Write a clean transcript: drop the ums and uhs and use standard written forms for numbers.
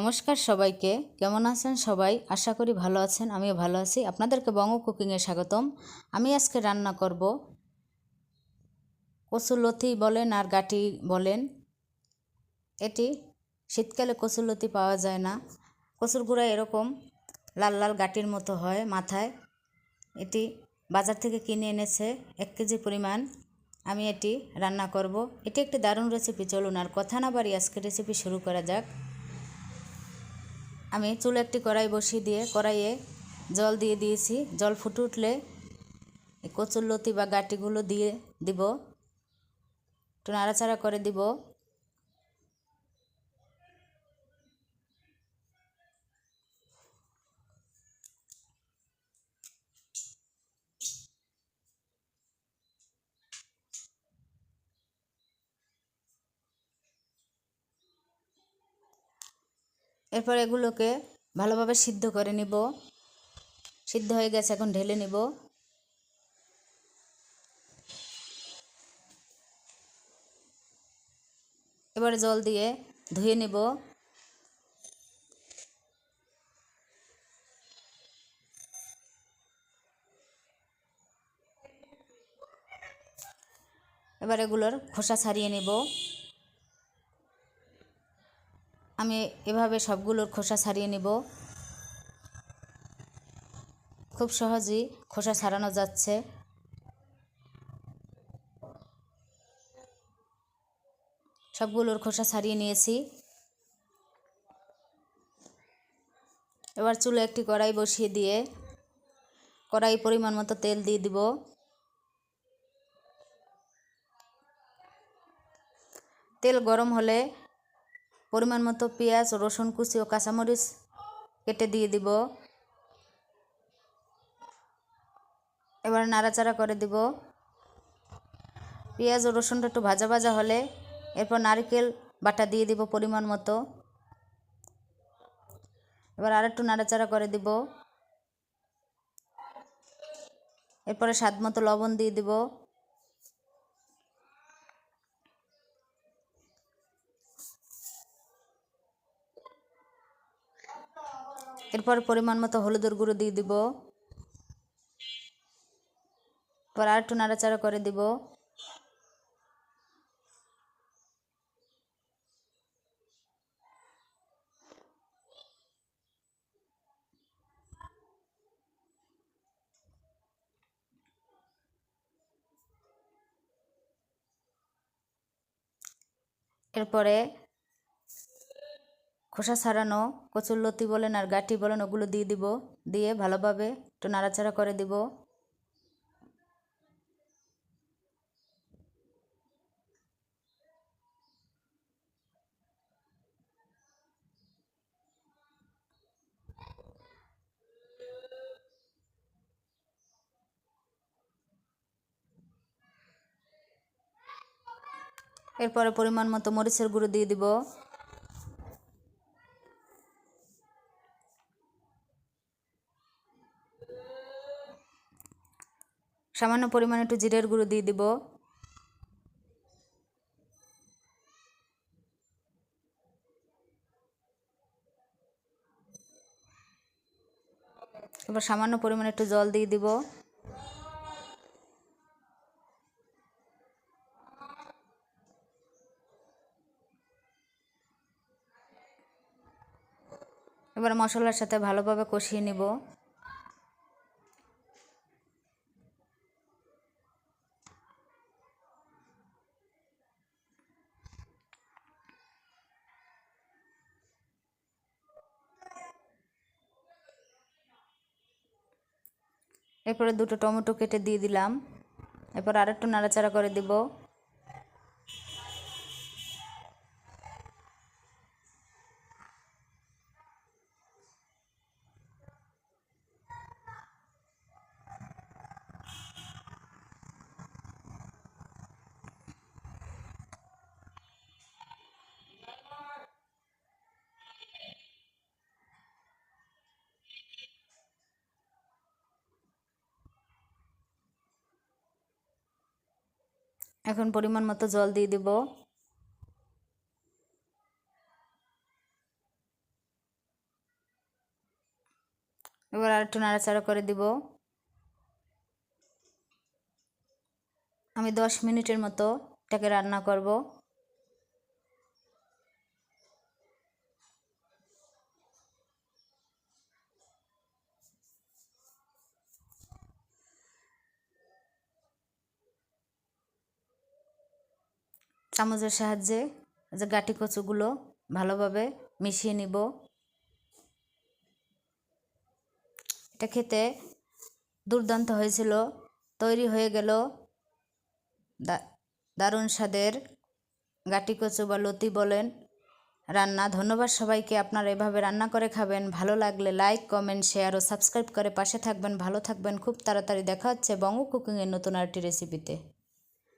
নমস্কার সবাইকে, কেমন আছেন সবাই? আশা করি ভালো আছেন। আমিও ভালো আছি। আপনাদেরকে বঙ্গ কুকিংয়ে স্বাগতম। আমি আজকে রান্না করব কচুরলতি বলেন আর গাটি বলেন। এটি শীতকালে কচুরলতি পাওয়া যায় না। কচুর গুঁড়া এরকম লাল লাল গাটির মতো হয় মাথায়। এটি বাজার থেকে কিনে এনেছে 1 কেজি পরিমাণ। আমি এটি রান্না করব। এটি একটি দারুণ রেসিপি। চলুন আর কথা না বাড়িয়ে আজকে রেসিপি শুরু করা যাক। আমি চুলে একটি কড়াই বসিয়ে দিয়ে কড়াইয়ে জল দিয়ে দিয়েছি। জল ফুটে উঠলে এই কচুরলতি বা গাটিগুলো দিয়ে দিব, একটু নাড়াচাড়া করে দিব। এরপর এগুলোকে ভালোভাবে সিদ্ধ করে নিব। সিদ্ধ হয়ে গেছে, এখন ঢেলে নিব। এবারে জল দিয়ে ধুয়ে নেব। এবার এগুলোর খোসা ছাড়িয়ে নেব। আমি এভাবে সবগুলোর খোসা ছাড়িয়ে নেব। খুব সহজেই খোসা ছাড়ানো যাচ্ছে। সবগুলোর খোসা ছাড়িয়ে নিয়েছি। এবার চুলে একটি কড়াই বসিয়ে দিয়ে কড়াই পরিমাণ মতো তেল দিয়ে দিব। তেল গরম হলে পরিমাণ মতো পেঁয়াজ, রসুন কুচি ও কাঁচামরিচ কেটে দিয়ে দিব। এবার নাড়াচাড়া করে দিব। পেঁয়াজ ও রসুনটা একটু ভাজা ভাজা হলে এরপর নারকেল বাটা দিয়ে দিব পরিমাণ মতো। এবার আরেকটু নাড়াচাড়া করে দিব। এরপরে স্বাদ মতো লবণ দিয়ে দিব। এরপর পরিমাণ মতো হলুদের গুঁড়ো দিয়ে দিব। এরপর আরেকটু নাড়াচাড়া করে দিব। এরপরে খোসা ছাড়ানো কচুরলতি বলেন আর গাটি বলেন ওগুলো দিয়ে দিব। দিয়ে ভালোভাবে একটু নাড়াচাড়া করে দিব। এরপরে পরিমাণ মতো মরিচের গুঁড়ো দিয়ে দিব। সামান্য পরিমাণে একটু জিরের গুঁড়ো দিয়ে দিব। এবার সামান্য পরিমাণে একটু জল দিয়ে দিব। এবার মশলার সাথে ভালোভাবে কষিয়ে নিব। এরপরে দুটো টমেটো কেটে দিয়ে দিলাম। এরপর আরেকটু নাড়াচাড়া করে দিব। এখন পরিমাণ মতো জল দিয়ে দিব। আর একটু নাড়াচাড়া করে দিব। আমি 10 মিনিটের মতো এটাকে রান্না করব। চামচের সাহায্যে যে গাটি কচুগুলো ভালোভাবে মিশিয়ে নিব। এটা খেতে দুর্দান্ত হয়েছিল। তৈরি হয়ে গেল দারুণ স্বাদের গাটি কচু বা লতি বলেন রান্না। ধন্যবাদ সবাইকে। আপনারা এভাবে রান্না করে খাবেন। ভালো লাগলে লাইক, কমেন্ট, শেয়ার ও সাবস্ক্রাইব করে পাশে থাকবেন। ভালো থাকবেন। খুব তাড়াতাড়ি দেখা হচ্ছে বঙ্গ কুকিংয়ের নতুন আরেকটি রেসিপিতে।